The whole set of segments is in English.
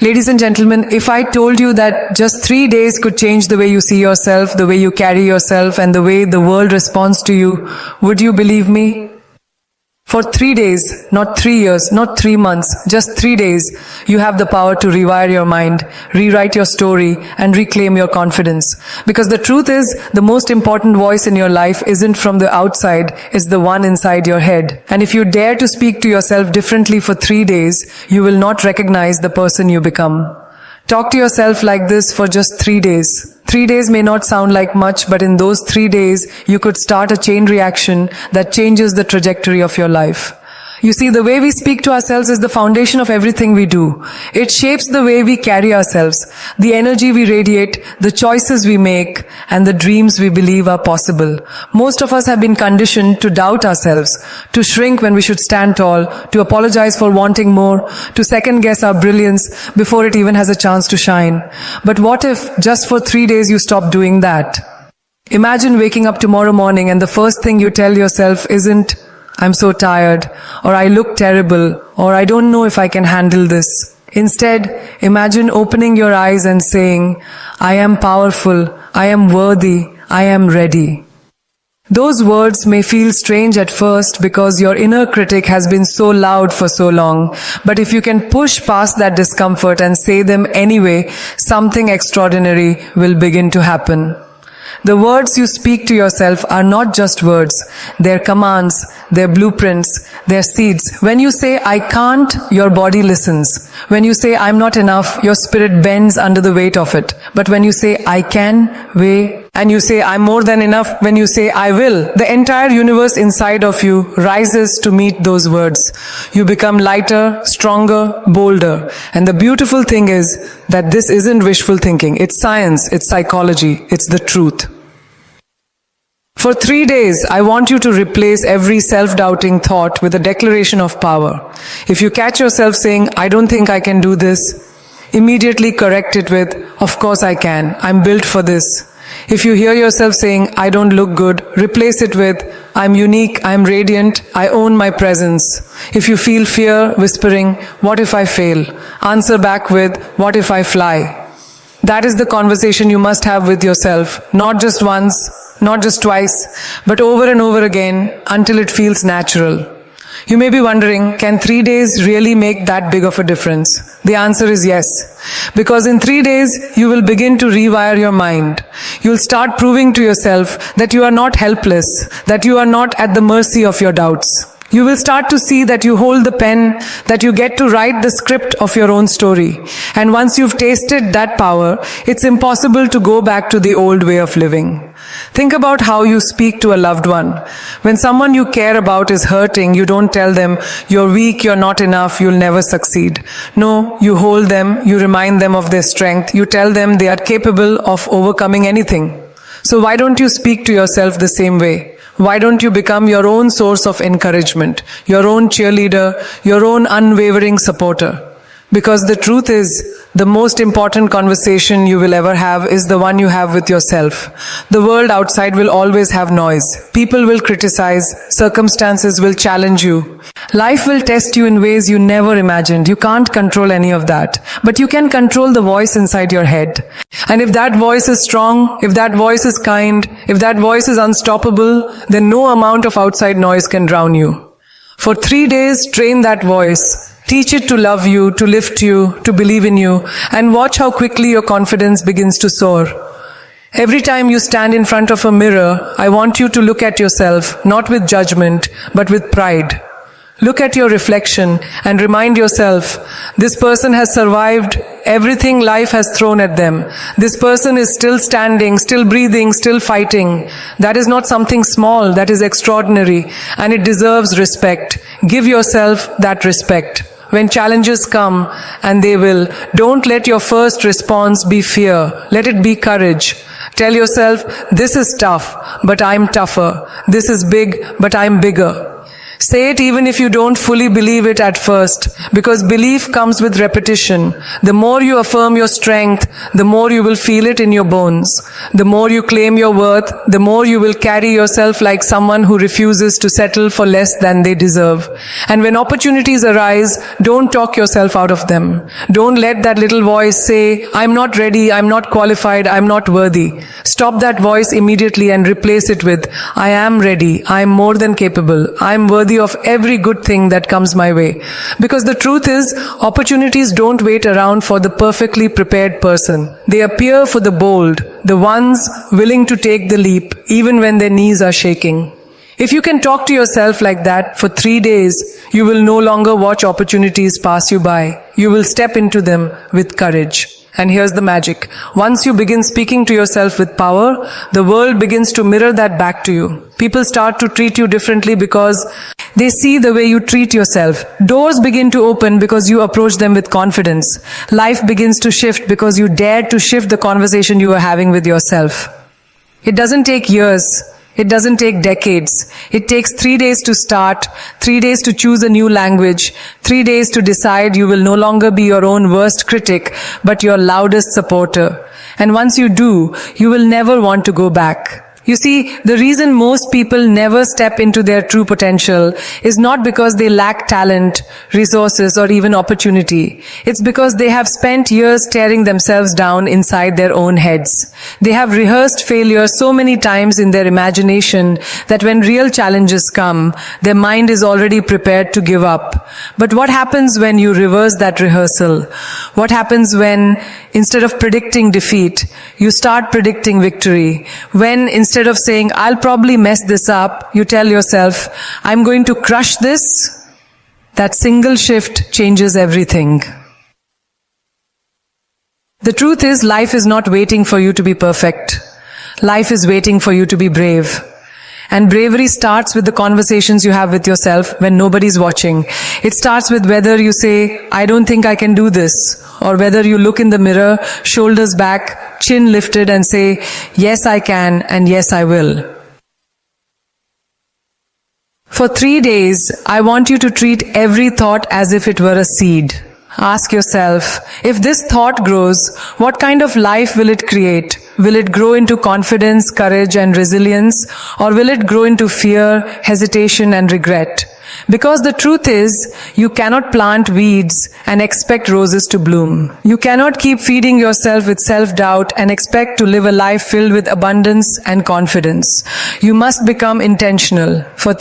Ladies and gentlemen, if I told you that just 3 days could change the way you see yourself, the way you carry yourself, and the way the world responds to you, would you believe me? For 3 days, not 3 years, not 3 months, just 3 days, you have the power to rewire your mind, rewrite your story, and reclaim your confidence. Because the truth is, the most important voice in your life isn't from the outside, it's the one inside your head. And if you dare to speak to yourself differently for 3 days, you will not recognize the person you become. Talk to yourself like this for just 3 days. 3 days may not sound like much, but in those 3 days, you could start a chain reaction that changes the trajectory of your life. You see, the way we speak to ourselves is the foundation of everything we do. It shapes the way we carry ourselves, the energy we radiate, the choices we make, and the dreams we believe are possible. Most of us have been conditioned to doubt ourselves, to shrink when we should stand tall, to apologize for wanting more, to second guess our brilliance before it even has a chance to shine. But what if just for 3 days you stop doing that? Imagine waking up tomorrow morning and the first thing you tell yourself isn't, "I'm so tired," or "I look terrible," or "I don't know if I can handle this." Instead, imagine opening your eyes and saying, "I am powerful, I am worthy, I am ready." Those words may feel strange at first because your inner critic has been so loud for so long. But if you can push past that discomfort and say them anyway, something extraordinary will begin to happen. The words you speak to yourself are not just words. They're commands, they're blueprints, they're seeds. When you say, "I can't," your body listens. When you say, "I'm not enough," your spirit bends under the weight of it. But when you say, "I can," and you say, "I'm more than enough," when you say, "I will," the entire universe inside of you rises to meet those words. You become lighter, stronger, bolder. And the beautiful thing is that this isn't wishful thinking. It's science, it's psychology, it's the truth. For 3 days, I want you to replace every self-doubting thought with a declaration of power. If you catch yourself saying, "I don't think I can do this," immediately correct it with, "Of course I can. I'm built for this." If you hear yourself saying, "I don't look good," replace it with, "I'm unique, I'm radiant, I own my presence." If you feel fear whispering, "What if I fail?" answer back with, "What if I fly?" That is the conversation you must have with yourself, not just once, not just twice, but over and over again until it feels natural. You may be wondering, can 3 days really make that big of a difference? The answer is yes. Because in 3 days, you will begin to rewire your mind. You'll start proving to yourself that you are not helpless, that you are not at the mercy of your doubts. You will start to see that you hold the pen, that you get to write the script of your own story. And once you've tasted that power, it's impossible to go back to the old way of living. Think about how you speak to a loved one. When someone you care about is hurting, you don't tell them, "You're weak, you're not enough, you'll never succeed." No, you hold them, you remind them of their strength, you tell them they are capable of overcoming anything. So why don't you speak to yourself the same way? Why don't you become your own source of encouragement, your own cheerleader, your own unwavering supporter? Because the truth is, the most important conversation you will ever have is the one you have with yourself. The world outside will always have noise. People will criticize. Circumstances will challenge you. Life will test you in ways you never imagined. You can't control any of that. But you can control the voice inside your head. And if that voice is strong, if that voice is kind, if that voice is unstoppable, then no amount of outside noise can drown you. For 3 days, train that voice. Teach it to love you, to lift you, to believe in you, and watch how quickly your confidence begins to soar. Every time you stand in front of a mirror, I want you to look at yourself, not with judgment, but with pride. Look at your reflection and remind yourself, this person has survived everything life has thrown at them. This person is still standing, still breathing, still fighting. That is not something small, that is extraordinary, and it deserves respect. Give yourself that respect. When challenges come, and they will, don't let your first response be fear. Let it be courage. Tell yourself, this is tough, but I'm tougher. This is big, but I'm bigger. Say it even if you don't fully believe it at first, because belief comes with repetition. The more you affirm your strength, the more you will feel it in your bones. The more you claim your worth, the more you will carry yourself like someone who refuses to settle for less than they deserve. And when opportunities arise, don't talk yourself out of them. Don't let that little voice say, I'm not ready, I'm not qualified, I'm not worthy. Stop that voice immediately and replace it with, I am ready, I am more than capable, I am worthy of every good thing that comes my way. Because the truth is, opportunities don't wait around for the perfectly prepared person. They appear for the bold, the ones willing to take the leap, even when their knees are shaking. If you can talk to yourself like that for 3 days, you will no longer watch opportunities pass you by. You will step into them with courage. And here's the magic. Once you begin speaking to yourself with power, the world begins to mirror that back to you. People start to treat you differently because they see the way you treat yourself. Doors begin to open because you approach them with confidence. Life begins to shift because you dared to shift the conversation you are having with yourself. It doesn't take years. It doesn't take decades. It takes 3 days to start, 3 days to choose a new language, 3 days to decide you will no longer be your own worst critic, but your loudest supporter. And once you do, you will never want to go back. You see, the reason most people never step into their true potential is not because they lack talent, resources, or even opportunity. It's because they have spent years tearing themselves down inside their own heads. They have rehearsed failure so many times in their imagination that when real challenges come, their mind is already prepared to give up. But what happens when you reverse that rehearsal? What happens when, instead of predicting defeat, you start predicting victory? When, instead of saying, I'll probably mess this up, you tell yourself, I'm going to crush this? That single shift changes everything. The truth is, life is not waiting for you to be perfect. Life is waiting for you to be brave. And bravery starts with the conversations you have with yourself when nobody's watching. It starts with whether you say, I don't think I can do this, or whether you look in the mirror, shoulders back, chin lifted, and say, yes, I can, and yes, I will. For 3 days, I want you to treat every thought as if it were a seed. Ask yourself, if this thought grows, what kind of life will it create? Will it grow into confidence, courage, and resilience? Or will it grow into fear, hesitation, and regret? Because the truth is, you cannot plant weeds and expect roses to bloom. You cannot keep feeding yourself with self-doubt and expect to live a life filled with abundance and confidence. You must become intentional. For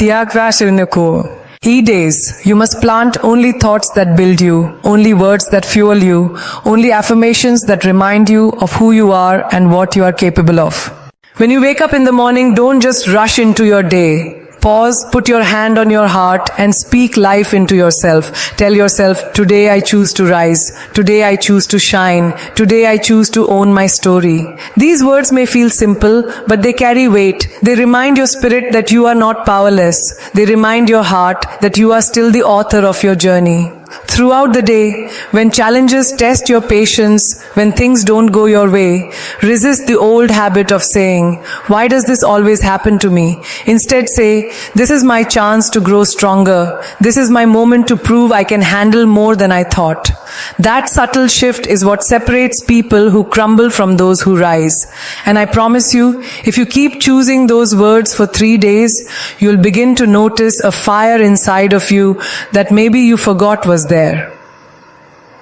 days, you must plant only thoughts that build you, only words that fuel you, only affirmations that remind you of who you are and what you are capable of. When you wake up in the morning, don't just rush into your day. Pause, put your hand on your heart, and speak life into yourself. Tell yourself, today I choose to rise. Today I choose to shine. Today I choose to own my story. These words may feel simple, but they carry weight. They remind your spirit that you are not powerless. They remind your heart that you are still the author of your journey. Throughout the day, when challenges test your patience, when things don't go your way, resist the old habit of saying, why does this always happen to me? Instead say, this is my chance to grow stronger. This is my moment to prove I can handle more than I thought. That subtle shift is what separates people who crumble from those who rise. And I promise you, if you keep choosing those words for 3 days, you'll begin to notice a fire inside of you that maybe you forgot was there.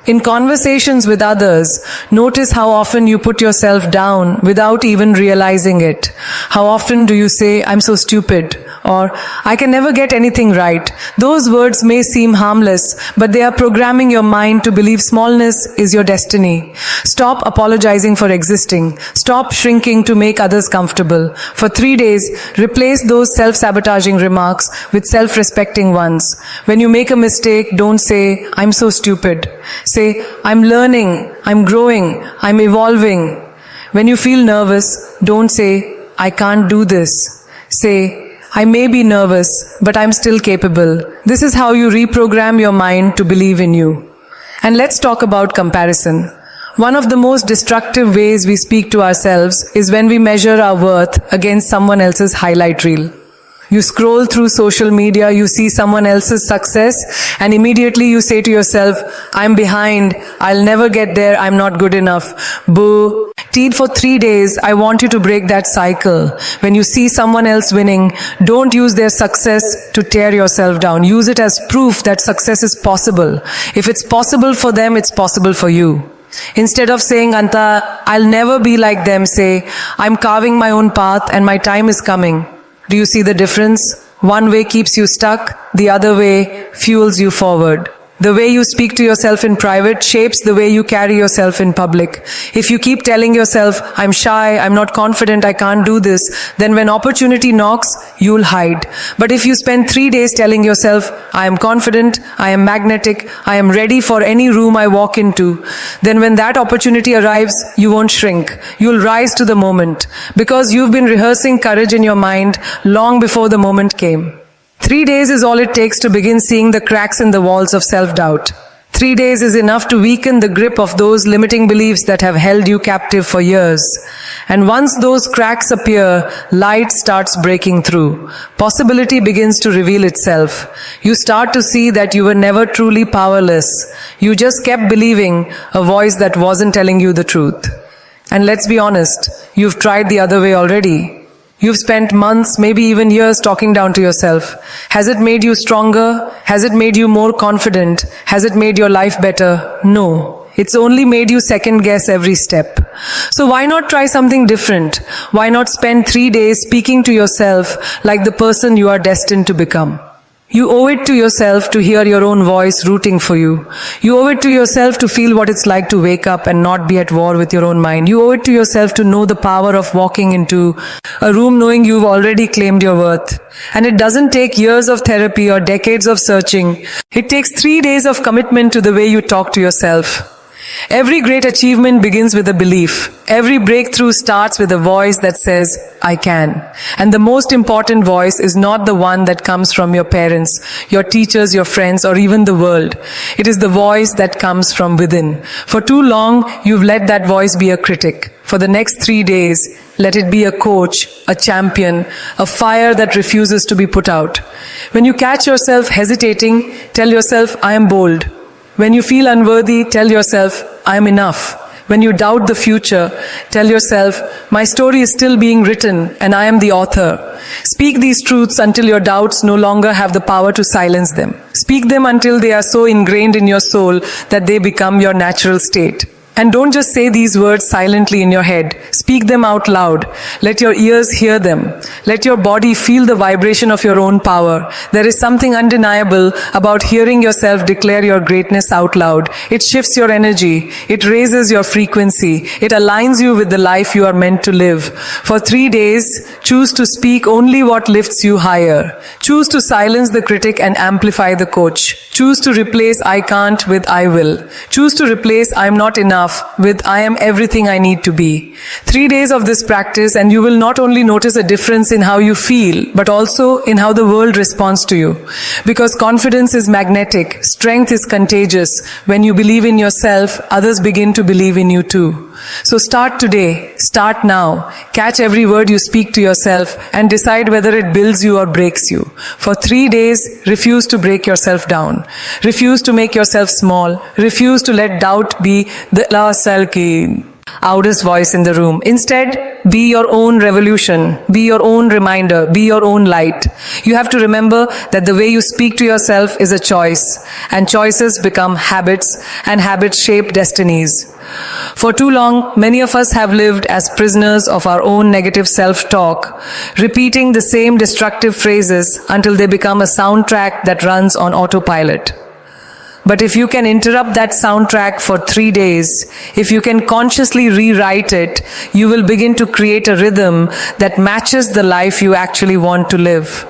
In conversations with others, notice how often you put yourself down without even realizing it. How often do you say, I'm so stupid, or I can never get anything right? Those words may seem harmless, but they are programming your mind to believe smallness is your destiny. Stop apologizing for existing. Stop shrinking to make others comfortable. For 3 days, replace those self-sabotaging remarks with self-respecting ones. When you make a mistake, don't say, I'm so stupid. Say, I'm learning, I'm growing, I'm evolving. When you feel nervous, don't say, I can't do this. Say, I may be nervous, but I'm still capable. This is how you reprogram your mind to believe in you. And let's talk about comparison. One of the most destructive ways we speak to ourselves is when we measure our worth against someone else's highlight reel. You scroll through social media, you see someone else's success, and immediately you say to yourself, I'm behind, I'll never get there, I'm not good enough. Boo. For 3 days, I want you to break that cycle. When you see someone else winning, don't use their success to tear yourself down. Use it as proof that success is possible. If it's possible for them, it's possible for you. Instead of saying, Anta, I'll never be like them, say, I'm carving my own path and my time is coming. Do you see the difference? One way keeps you stuck, the other way fuels you forward. The way you speak to yourself in private shapes the way you carry yourself in public. If you keep telling yourself, I'm shy, I'm not confident, I can't do this, then when opportunity knocks, you'll hide. But if you spend 3 days telling yourself, I am confident, I am magnetic, I am ready for any room I walk into, then when that opportunity arrives, you won't shrink. You'll rise to the moment because you've been rehearsing courage in your mind long before the moment came. 3 days is all it takes to begin seeing the cracks in the walls of self-doubt. 3 days is enough to weaken the grip of those limiting beliefs that have held you captive for years. And once those cracks appear, light starts breaking through. Possibility begins to reveal itself. You start to see that you were never truly powerless. You just kept believing a voice that wasn't telling you the truth. And let's be honest, you've tried the other way already. You've spent months, maybe even years talking down to yourself. Has it made you stronger? Has it made you more confident? Has it made your life better? No. It's only made you second guess every step. So why not try something different? Why not spend 3 days speaking to yourself like the person you are destined to become? You owe it to yourself to hear your own voice rooting for you. You owe it to yourself to feel what it's like to wake up and not be at war with your own mind. You owe it to yourself to know the power of walking into a room knowing you've already claimed your worth. And it doesn't take years of therapy or decades of searching. It takes 3 days of commitment to the way you talk to yourself. Every great achievement begins with a belief. Every breakthrough starts with a voice that says, I can. And the most important voice is not the one that comes from your parents, your teachers, your friends, or even the world. It is the voice that comes from within. For too long, you've let that voice be a critic. For the next 3 days, let it be a coach, a champion, a fire that refuses to be put out. When you catch yourself hesitating, tell yourself, I am bold. When you feel unworthy, tell yourself, I am enough. When you doubt the future, tell yourself, my story is still being written and I am the author. Speak these truths until your doubts no longer have the power to silence them. Speak them until they are so ingrained in your soul that they become your natural state. And don't just say these words silently in your head. Speak them out loud. Let your ears hear them. Let your body feel the vibration of your own power. There is something undeniable about hearing yourself declare your greatness out loud. It shifts your energy. It raises your frequency. It aligns you with the life you are meant to live. For 3 days, choose to speak only what lifts you higher. Choose to silence the critic and amplify the coach. Choose to replace I can't with I will. Choose to replace I'm not enough with I am everything I need to be. 3 days of this practice and you will not only notice a difference in how you feel, but also in how the world responds to you. Because confidence is magnetic, strength is contagious. When you believe in yourself, others begin to believe in you too. So start today, start now. Catch every word you speak to yourself and decide whether it builds you or breaks you. For 3 days, refuse to break yourself down. Refuse to make yourself small. Refuse to let doubt be the loudest voice in the room. Instead, be your own revolution. Be your own reminder. Be your own light. You have to remember that the way you speak to yourself is a choice. And choices become habits, and habits shape destinies. For too long, many of us have lived as prisoners of our own negative self-talk, repeating the same destructive phrases until they become a soundtrack that runs on autopilot. But if you can interrupt that soundtrack for 3 days, if you can consciously rewrite it, you will begin to create a rhythm that matches the life you actually want to live.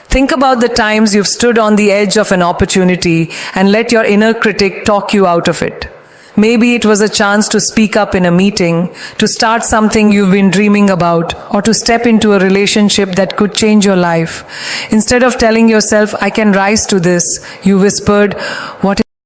Think about the times you've stood on the edge of an opportunity and let your inner critic talk you out of it. Maybe it was a chance to speak up in a meeting, to start something you've been dreaming about, or to step into a relationship that could change your life. Instead of telling yourself, I can rise to this, you whispered, what